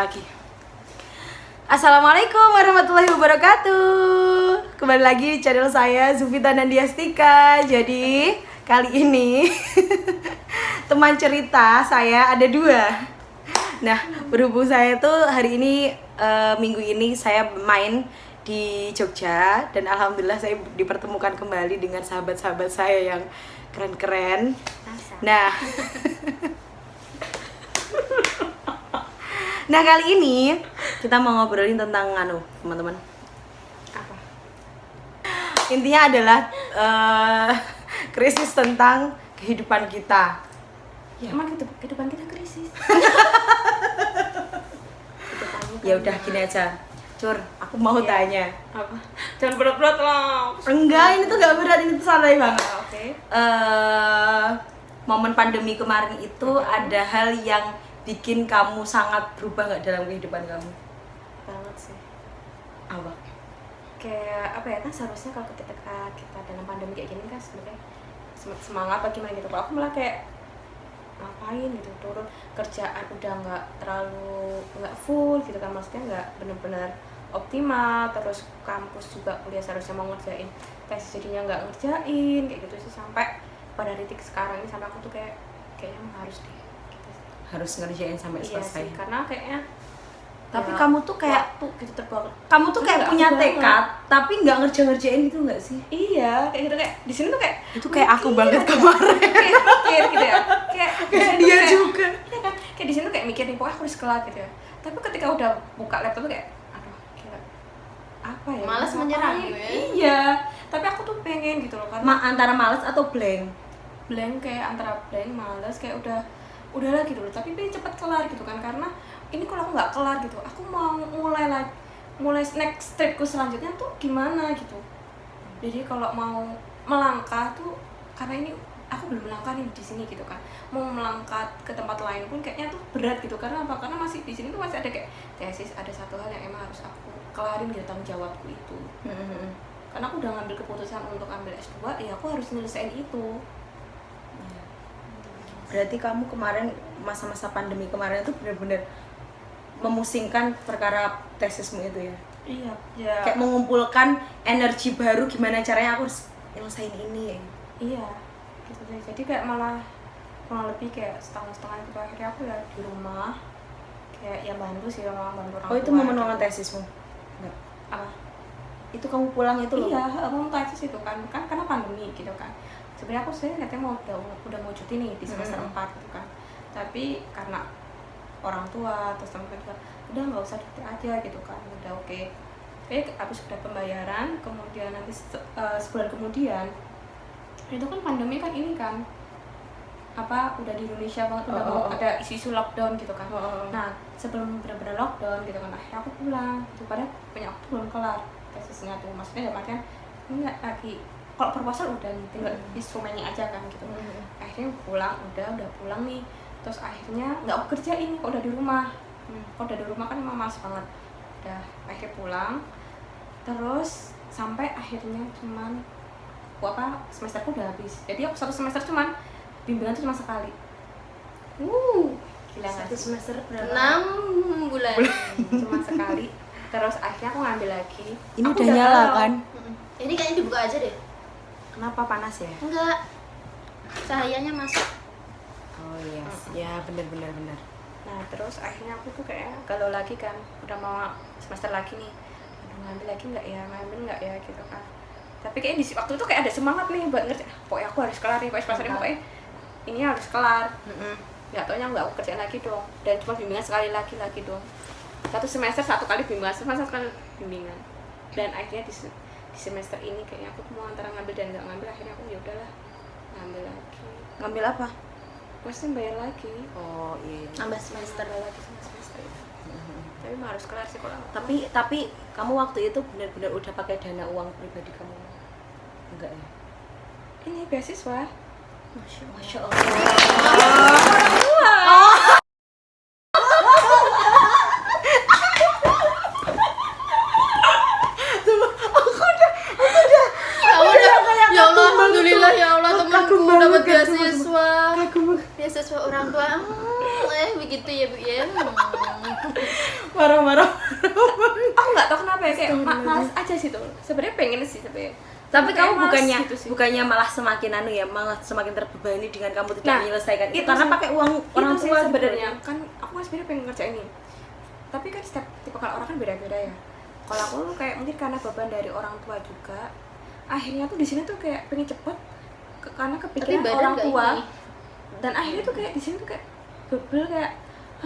lagi. Assalamualaikum warahmatullahi wabarakatuh. Kembali lagi di channel saya Zufita Nandiastika. Jadi kali ini teman cerita saya ada dua. Nah, berhubung saya tuh hari ini minggu ini saya main di Jogja dan alhamdulillah saya dipertemukan kembali dengan sahabat-sahabat saya yang keren-keren. Nah, nah kali ini kita mau ngobrolin tentang teman-teman. Apa? Intinya adalah krisis tentang kehidupan kita. Ya. Emang kehidupan kita krisis. Ya udah gini aja, Cur, aku mau tanya. Apa? Jangan berat-berat lah. Enggak, ini tuh gak berat, ini tuh santai banget. Oke. Momen pandemi kemarin itu ada hal yang bikin kamu sangat berubah nggak dalam kehidupan kamu? Banget sih. Apa? Kayak apa ya, kan seharusnya kalau ketika kita dalam pandemi kayak gini kan sebenarnya semangat apa gimana gitu. Kalau aku malah kayak ngapain gitu, turun kerjaan udah nggak full gitu kan, maksudnya nggak benar-benar optimal, terus kampus juga kuliah seharusnya mau ngerjain tes jadinya nggak ngerjain kayak gitu sih, sampai pada titik sekarang ini sampai aku tuh kayaknya harus deh gitu sih. Harus ngerjain sampai selesai. Iya sih, karena kayaknya Tapi ya, kamu tuh kayak waktu gitu terbawa. kamu tuh kayak Enggak, punya aku tekad, banget. tapi nggak ngerjain gitu nggak sih? Iya, kayak gitu, kayak di sini tuh kayak Itu kayak aku mikir banget aja. kemarin. Kayak mikir gitu ya. Kayak di Kayak sini tuh dia kayak- juga. Iya kan? Kayak di sini tuh kayak mikir nih, pokoknya aku harus kelar gitu ya. Tapi ketika udah buka laptop tuh kayak aduh, gila. Apa ya? Malas Ngapain? menyerah gitu ya? Iya. Tapi aku tuh pengen gitu loh, karena Antara males atau blank? blank, kayak antara blank, males, kayak udahlah gitu loh, tapi pengen cepet kelar gitu kan, karena ini kalau aku nggak kelar gitu, aku mau mulai next stepku selanjutnya tuh gimana gitu. Jadi kalau mau melangkah tuh, karena ini aku belum melangkah nih di sini gitu kan, mau melangkah ke tempat lain pun kayaknya tuh berat gitu. Karena apa? Karena masih di sini tuh masih ada kayak tesis, ada satu hal yang emang harus aku kelarin gitu, tanggung jawabku itu. Karena aku udah ngambil keputusan untuk ambil S2, ya aku harus nyelesain itu. Berarti kamu kemarin masa-masa pandemi kemarin itu benar-benar memusingkan perkara tesismu itu ya? Iya, ya. Kayak mengumpulkan energi baru, gimana caranya aku harus nyelesain ini ya? Iya, gitu deh. Jadi kayak malah kurang lebih kayak setengah-setengah itu akhirnya aku ya di rumah, kayak ya bantu sih, orang bantu orang Oh itu tua momen-momen gitu. tesismu? Enggak. Apa? Itu kamu pulang itu loh? Iya, mau tesis itu kan karena pandemi gitu kan. Sebenarnya aku sendiri katanya udah mau cuti nih di semester 4 gitu kan. Tapi karena orang tua terus teman juga udah nggak usah cuti aja gitu kan, udah oke. Kayak habis udah pembayaran, kemudian nanti sebulan kemudian itu kan pandemi kan ini kan apa udah di Indonesia banget, udah mau ada isu-isu lockdown gitu kan. Nah sebelum benar-benar lockdown gitu kan, akhirnya aku pulang gitu, padahal punya aku belum kelar tesisnya tuh, maksudnya dalam artian ini nggak lagi, kalau proposal udah nih tinggal instrumennya aja kan gitu. Akhirnya udah pulang nih, terus akhirnya nggak aku kerjain kok udah di rumah. Kalau udah di rumah kan emang males banget, udah akhirnya pulang terus sampai akhirnya cuman semesterku udah habis, jadi aku satu semester cuman bimbingan tuh cuma sekali. Gila nggak Satu sih? semester berapa? 6 bulan. Cuma sekali, terus akhirnya aku ngambil lagi. Ini Aku udah nyala galau. kan? Ini kayaknya dibuka aja deh. Kenapa panas ya? Enggak. Cahayanya masuk. Oh iya, ya benar. Nah terus akhirnya aku tuh kayak galau lagi kan, udah mau semester lagi nih, aduh ngambil lagi nggak ya gitu kan. Tapi kayak di waktu itu kayak ada semangat nih buat ngerti, pokoknya aku harus kelar nih, pokoknya ini harus kelar. Nggak taunya nggak aku kerjain lagi dong, dan cuma bimbingan sekali lagi dong. Satu semester satu kali bimbingan, dan akhirnya di semester ini kayaknya aku mau antara ngambil dan nggak ngambil, akhirnya aku ya udahlah ngambil lagi. Ngambil apa? Pasti bayar lagi. Oh iya. Nambah semester. Bayar lagi sama semester itu. Tapi mah harus kelar sih kalau nggak Tapi kamu waktu itu benar-benar udah pakai dana uang pribadi kamu? Enggak ya? ini beasiswa. Masya Allah. Ya udah. Ya Allah, alhamdulillah ya Allah, temanku dapat beasiswa. Kagum. sesuai orang tua. Begitu ya Bu ya. Marah-marah. Aku nggak tahu kenapa ya, kayak males aja sih tuh. Sebenarnya pengen sih sebenarnya. Tapi Kayak kamu males bukannya gitu sih. bukannya malah semakin malah semakin terbebani dengan kamu tidak Nah, menyelesaikan itu itu karena sih. pakai uang orang Itu sih tua sebenarnya kan aku kan sebenarnya pengen ngerjain ini, tapi kan setiap tipe kalau orang kan beda-beda ya. Kalau aku tuh kayak mungkin karena beban dari orang tua juga, akhirnya tuh di sini tuh kayak pengen cepet karena Tapi kepikiran badan orang nggak tua ini. dan akhirnya tuh kayak di sini tuh kayak bebel kayak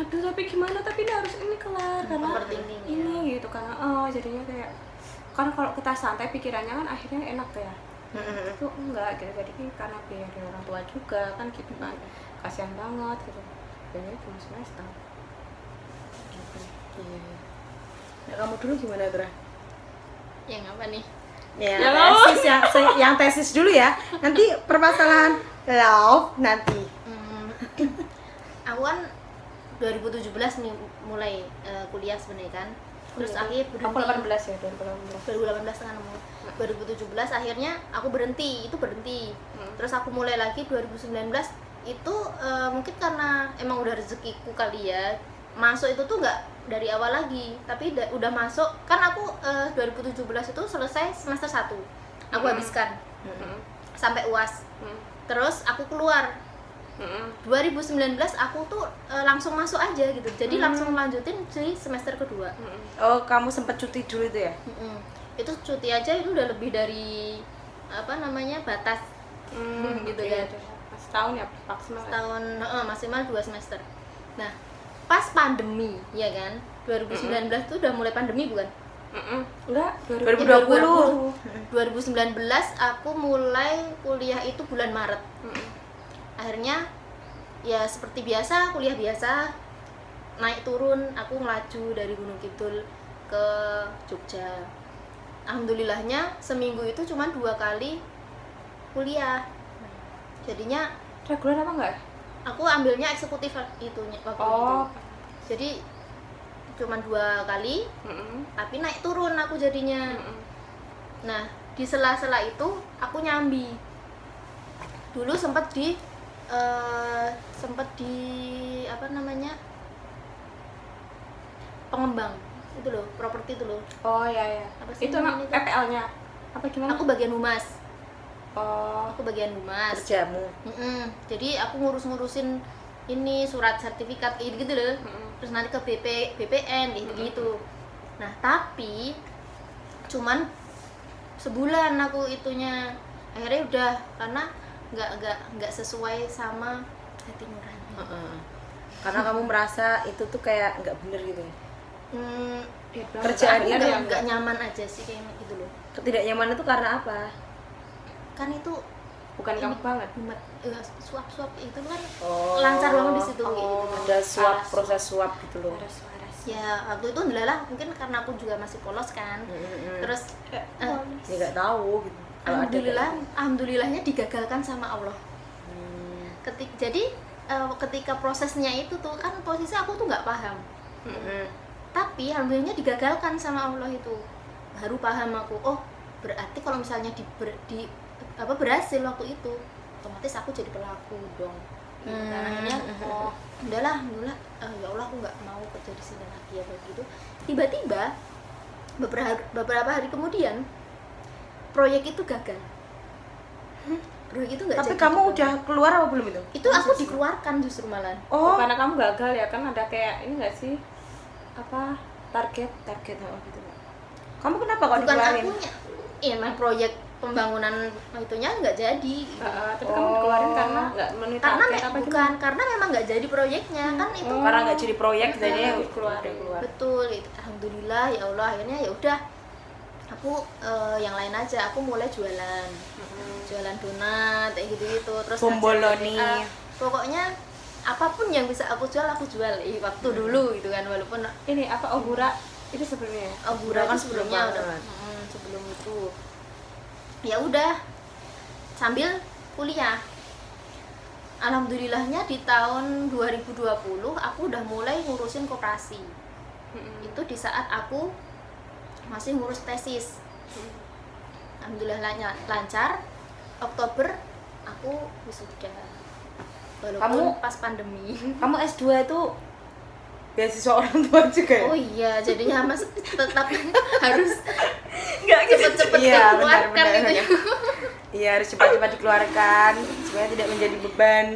aduh tapi gimana, tapi ini harus ini kelar karena Overthinking ya. ini gitu karena jadinya kayak kan kalau kita santai pikirannya kan akhirnya enak ya. Itu enggak gitu, jadi karena biaya dari orang tua juga kan gitu kan, kasihan banget gitu, biayanya cuma semester gitu. Iya. Nah, kamu dulu gimana, Gra? Yang apa nih? Ya, Ya, tesis yang tesis dulu ya. Nanti permasalahan love nanti. Aku kan 2017 nih mulai kuliah sebenarnya kan. Terus akhir aku 18 ya, 2018. 2018 kan 2017 akhirnya aku berhenti. Terus aku mulai lagi 2019 itu mungkin karena emang udah rezekiku kali ya. Masuk itu tuh nggak dari awal lagi, tapi udah masuk kan aku 2017 itu selesai semester 1. Aku habiskan sampai UAS. Terus aku keluar 2019 aku tuh langsung masuk aja gitu, jadi langsung lanjutin di semester kedua. Oh, kamu sempat cuti dulu itu ya? Itu cuti aja itu udah lebih dari apa namanya batas gitu iya, kan. setahun ya maksimal. Setahun maksimal 2 semester. Nah pas pandemi ya kan 2019 tuh udah mulai pandemi bukan? Enggak, 2020. 2019 aku mulai kuliah itu bulan Maret. Akhirnya ya seperti biasa, kuliah biasa, naik turun, aku ngelaju dari Gunung Kidul ke Jogja. Alhamdulillahnya seminggu itu cuma 2 kali kuliah. Jadinya reguler apa enggak? aku ambilnya eksekutif itunya waktu itu. Jadi cuma 2 kali, tapi naik turun aku jadinya. Nah di sela-sela itu aku nyambi. Dulu sempat di apa namanya, pengembang itu loh, properti itu loh. Oh iya ya. Apa sih Itu emang namanya itu? PPL-nya apa gimana? Aku bagian humas. Oh, Aku bagian humas. Kerjamu. Jadi aku ngurus-ngurusin ini surat sertifikat kayak gitu loh. Terus nanti ke BPN gitu. Nah tapi cuman sebulan aku itunya, akhirnya udah karena nggak sesuai sama hati nurani. Karena kamu merasa itu tuh kayak nggak bener gitu ya? kerjaan Kerjaan itu Nggak nyaman aja sih kayak gitu loh. Ketidaknyamanan itu karena apa? Kan itu bukan kamu banget. suap-suap itu kan Oh. lancar banget di situ kayak gitu. Ada suap, Alas. proses suap gitu loh. Waras. Ya waktu itu adalah mungkin karena aku juga masih polos kan. Terus Ya nggak tahu gitu. Kalau ada alhamdulillahnya digagalkan sama Allah. Jadi ketika prosesnya itu tuh kan posisi aku tuh nggak paham. Tapi alhamdulillahnya digagalkan sama Allah itu. Baru paham aku, oh berarti kalau misalnya berhasil waktu itu, otomatis aku jadi pelaku dong. Karena akhirnya udahlah alhamdulillah, ya Allah aku nggak mau kerja di sini lagi ya begitu. Tiba-tiba beberapa hari kemudian proyek itu gagal. Proyek itu nggak Tapi jadi. kamu udah keluar apa belum itu? Itu aku dikeluarkan justru malah. Oh, Karena kamu gagal ya kan, ada kayak ini nggak sih, apa target apa gitu. Kamu kenapa kok Bukan dikeluarin? akunya, emang proyek pembangunan itunya nggak jadi. tapi kamu dikeluarin karena nggak memenuhi Karena target apa bukan, karena memang nggak jadi proyeknya kan itu. Karena nggak jadi proyek, jadi keluar. Betul, itu. Alhamdulillah ya Allah, akhirnya ya udah. Aku yang lain aja, aku mulai jualan donat kayak gitu terus Bomboloni. pokoknya apapun yang bisa aku jual waktu dulu gitu kan, walaupun ini apa Obura itu sebelumnya ya? Obura kan kan sebelumnya sebelum udah banget. sebelum itu ya udah sambil kuliah. Alhamdulillahnya di tahun 2020 aku udah mulai ngurusin koperasi. Itu di saat aku masih ngurus tesis. Alhamdulillah lancar. Oktober aku wisuda. walaupun pas pandemi. Kamu S2 itu beasiswa orang tua juga ya? Oh iya, jadinya Mas tetap harus Enggak gitu. cepet-cepet Iya, dikeluarkan benar, gitu ya. Iya, harus cepat-cepat dikeluarkan supaya tidak menjadi beban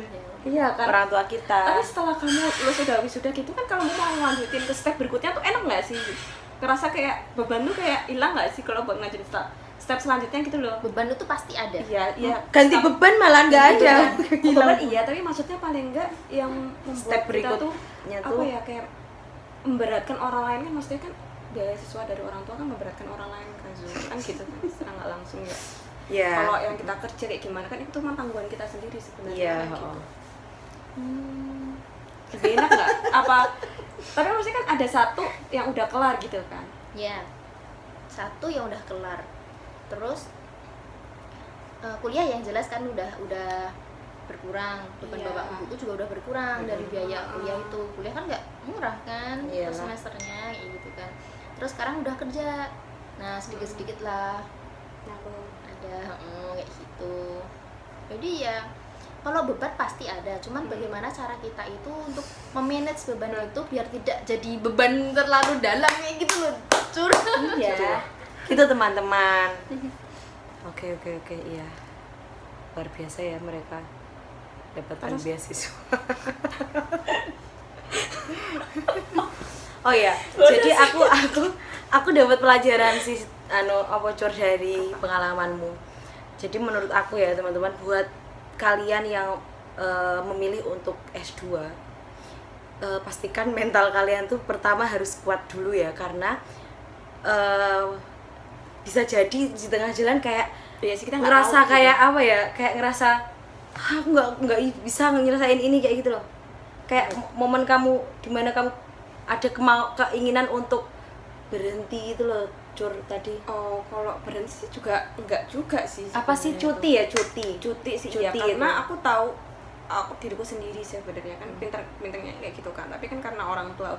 Iya kan. orang tua kita. Tapi setelah kamu lulus udah wisuda gitu kan, kalau mau lanjutin ke step berikutnya tuh enak nggak sih? Ngerasa kayak beban tuh kayak hilang nggak sih kalau buat ngajutin step selanjutnya gitu loh? Beban itu pasti ada. Iya, iya. Ganti beban malah nggak ada. Beban iya, tapi maksudnya paling enggak yang membuat Step kita tuh berikutnya apa tuh ya, kayak memberatkan orang lain kan, maksudnya kan beasiswa dari orang tua kan memberatkan orang lain kan, kan gitu kan, secara nggak langsung ya. ya. Kalau yang kita kerja kayak gimana kan itu cuma tanggungan kita sendiri sebenarnya. Iya, kan, gitu. oh. Lebih enak nggak? Apa? Tapi maksudnya kan ada satu yang udah kelar gitu kan? Ya, satu yang udah kelar. Terus kuliah yang jelas kan udah berkurang, beban Iya. bapak ibuku juga udah berkurang dari biaya kuliah itu. Kuliah kan nggak murah kan, per Iyalah. semesternya kayak gitu kan. Terus sekarang udah kerja, nah sedikit lah ada kayak gitu. Jadi ya kalau beban pasti ada, cuman bagaimana cara kita itu untuk memanage beban itu biar tidak jadi beban terlalu dalam kayak gitu loh, Cur. Iya. Itu teman-teman. Oke, iya. Luar biasa ya mereka dapatkan beasiswa. Oh ya, jadi aku dapat pelajaran sih Cur, dari pengalamanmu. Jadi menurut aku ya teman-teman, buat kalian yang memilih untuk S2, pastikan mental kalian tuh pertama harus kuat dulu ya, karena bisa jadi di tengah jalan kayak Iya sih, kita nggak ngerasa tahu gitu. kayak apa ya, kayak ngerasa aku nggak bisa nyelesain ini kayak gitu loh. Kayak momen kamu dimana kamu ada keinginan untuk berhenti itu loh, Cur, tadi. Oh, kalau berhenti sih juga enggak juga sih. Apa sih sebenarnya cuti tuh. ya, cuti? Cuti sih Cuti ya, karena itu. aku tahu aku diriku sendiri sebenarnya kan pinternya kayak gitu kan, tapi kan karena orang tua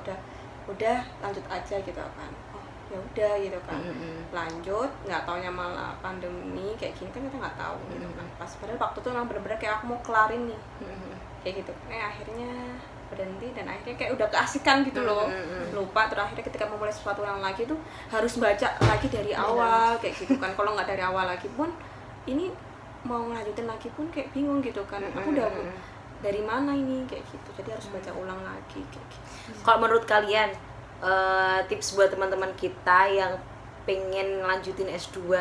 udah lanjut aja gitu kan, oh ya udah gitu kan, lanjut, nggak taunya malah pandemi kayak gini kan, kita nggak tahu gitu kan. Pas padahal waktu itu memang bener-bener kayak aku mau kelarin nih kayak gitu, akhirnya berhenti dan akhirnya kayak udah keasikan gitu loh, lupa. Terus akhirnya ketika memulai sesuatu yang lagi tuh harus baca lagi dari awal kayak gitu kan. Kalau nggak dari awal lagi pun ini mau ngelanjutin lagi pun kayak bingung gitu kan, aku udah dari mana ini kayak gitu, jadi harus baca ulang lagi kayak gitu. Kalau menurut kalian, tips buat teman-teman kita yang pengen lanjutin S2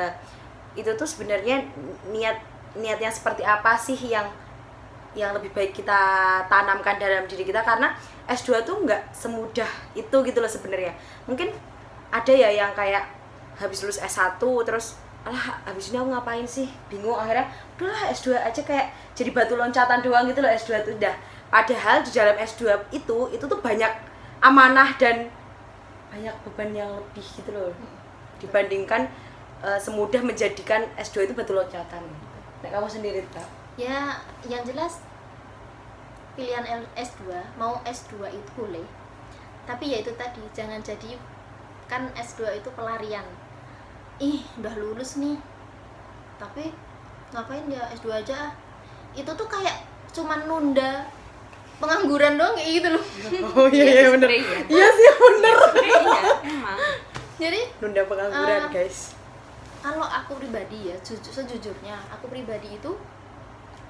itu tuh sebenarnya niatnya seperti apa sih yang lebih baik kita tanamkan dalam diri kita, karena S2 tuh nggak semudah itu gitu loh sebenarnya. Mungkin ada ya yang kayak habis lulus S1 terus alah habis ini aku ngapain sih, bingung, akhirnya udahlah S2 aja, kayak jadi batu loncatan doang gitu loh S2 itu udah. Padahal di dalam S2 itu tuh banyak amanah dan banyak beban yang lebih gitu loh dibandingkan semudah menjadikan S2 itu batu loncatan. Nah, kamu sendiri tak? Ya, yang jelas pilihan S2, mau S2 itu boleh. Tapi ya itu tadi, jangan jadi kan S2 itu pelarian. Udah lulus nih. Tapi ngapain ya S2 aja? Itu tuh kayak cuman nunda pengangguran doang kayak gitu loh. Oh iya bener. Iya sih bener. Iya, emang. Jadi Nunda pengangguran guys. kalau aku pribadi ya, sejujurnya aku pribadi itu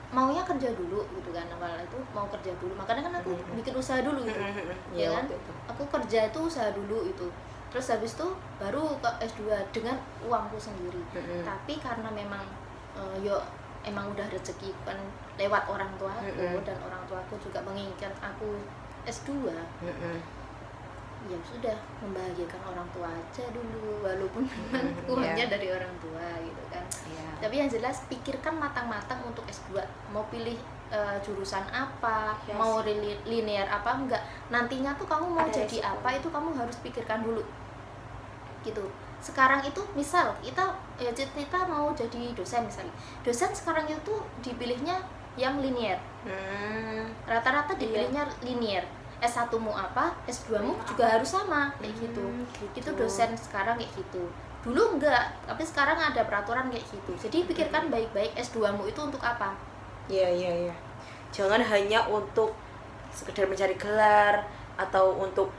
maunya kerja dulu gitu kan, awal itu mau kerja dulu, makanya kan aku bikin usaha dulu gitu, ya kan, aku kerja itu usaha dulu itu, terus habis itu baru ke S2 dengan uangku sendiri. Tapi karena memang emang udah rezeki kan lewat orang tuaku, dan orang tuaku juga menginginkan aku S2, ya sudah, membahagiakan orang tua aja dulu, walaupun memang uangnya dari orang tua gitu kan. Tapi yang jelas pikirkan matang-matang untuk S2, mau pilih jurusan apa, mau linear apa enggak, nantinya tuh kamu mau Ada jadi resiko. apa itu kamu harus pikirkan dulu gitu. Sekarang itu misal kita mau jadi dosen misalnya, dosen sekarang itu dipilihnya yang linear, rata-rata dipilihnya linear. S1 mu apa, S2 mu juga harus sama kayak gitu. Itu dosen sekarang kayak gitu. Dulu enggak, tapi sekarang ada peraturan kayak gitu. Jadi pikirkan baik-baik S2 mu itu untuk apa. Iya. Jangan hanya untuk sekedar mencari gelar atau untuk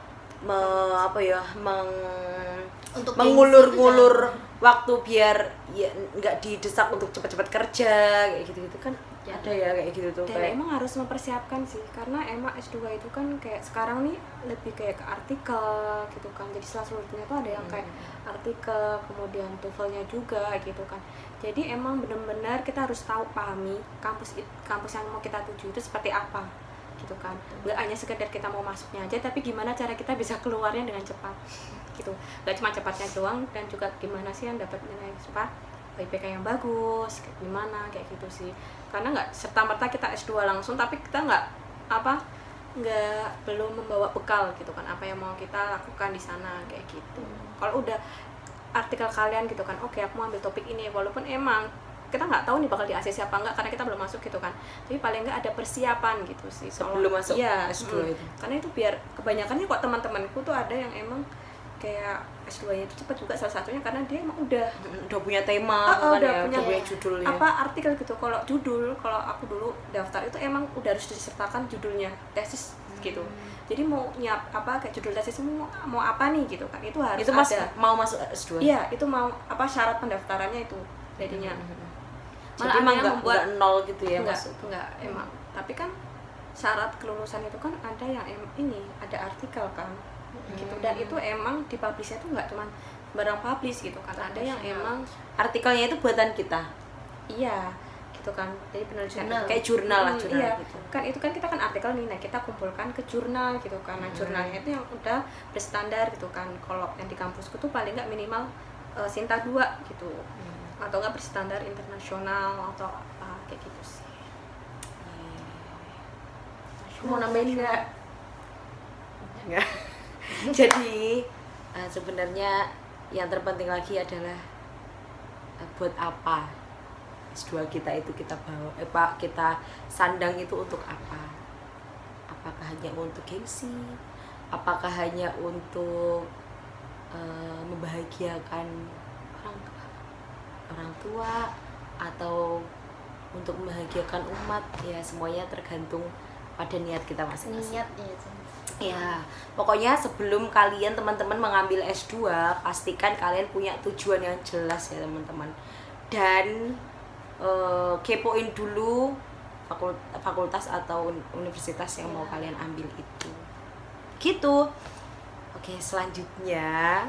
Untuk mengulur-ngulur waktu biar ya nggak didesak untuk cepat-cepat kerja kayak gitu-gitu kan Ya. ada ya kayak gitu tuh Dan kayak emang harus mempersiapkan sih, karena emang S2 itu kan kayak sekarang nih lebih kayak ke artikel gitu kan. Jadi selanjutnya tuh ada yang kayak artikel, kemudian TOEFL-nya juga gitu kan. Jadi emang benar-benar kita harus tahu, pahami kampus yang mau kita tuju itu seperti apa gitu kan. Nggak hanya sekedar kita mau masuknya aja, tapi gimana cara kita bisa keluarnya dengan cepat gitu. Nggak cuma cepatnya doang, dan juga gimana sih yang dapat nilai IPK yang bagus, kayak gimana, kayak gitu sih. Karena nggak serta-merta kita S2 langsung, tapi kita belum membawa bekal gitu kan, apa yang mau kita lakukan di sana kayak gitu. Kalau udah artikel kalian gitu kan, oke aku mau ambil topik ini, walaupun emang kita nggak tahu nih bakal di ACC apa enggak, karena kita belum masuk gitu kan, tapi paling nggak ada persiapan gitu sih sebelum masuk iya, S2 itu. karena itu biar kebanyakan nih kok teman-temanku tuh ada yang emang kayak S2-nya itu cepat juga, salah satunya karena dia emang udah punya tema kan udah ya, punya udah punya judulnya. apa artikel gitu. Kalau judul, kalau aku dulu daftar itu emang udah harus disertakan judulnya tesis gitu. Jadi mau kayak judul tesis mau apa nih gitu kan, itu harus itu ada. mau masuk S2. Iya, itu mau syarat pendaftarannya itu jadinya. Jadi Malah emang ada yang nggak nol gitu ya enggak, masuk. enggak emang. Tapi kan syarat kelulusan itu kan ada yang ada artikel kan gitu, dan itu emang di publish-nya tuh nggak cuma barang publish gitu kan, ada yang emang Artikelnya itu buatan kita. iya gitu kan, jadi penelitian Kayak jurnal lah, jurnal iya. gitu. Kan itu kan kita kan artikel nih, nah kita kumpulkan ke jurnal gitu kan. Nah jurnalnya itu yang udah berstandar gitu kan. Kalau yang di kampusku tuh paling nggak minimal Sinta 2 gitu, atau nggak berstandar internasional atau apa kayak gitu sih. Mau nambahin nggak? Nggak. Jadi sebenarnya yang terpenting lagi adalah buat apa S2 kita itu kita bawa, kita sandang itu untuk apa? Apakah hanya untuk gengsi? Apakah hanya untuk membahagiakan orang tua, atau untuk membahagiakan umat? Ya semuanya tergantung pada niat kita masing-masing. Niat Ya, pokoknya sebelum kalian teman-teman mengambil S2, pastikan kalian punya tujuan yang jelas ya teman-teman. Dan kepoin dulu fakultas atau universitas yang mau kalian ambil itu. Gitu. Oke, selanjutnya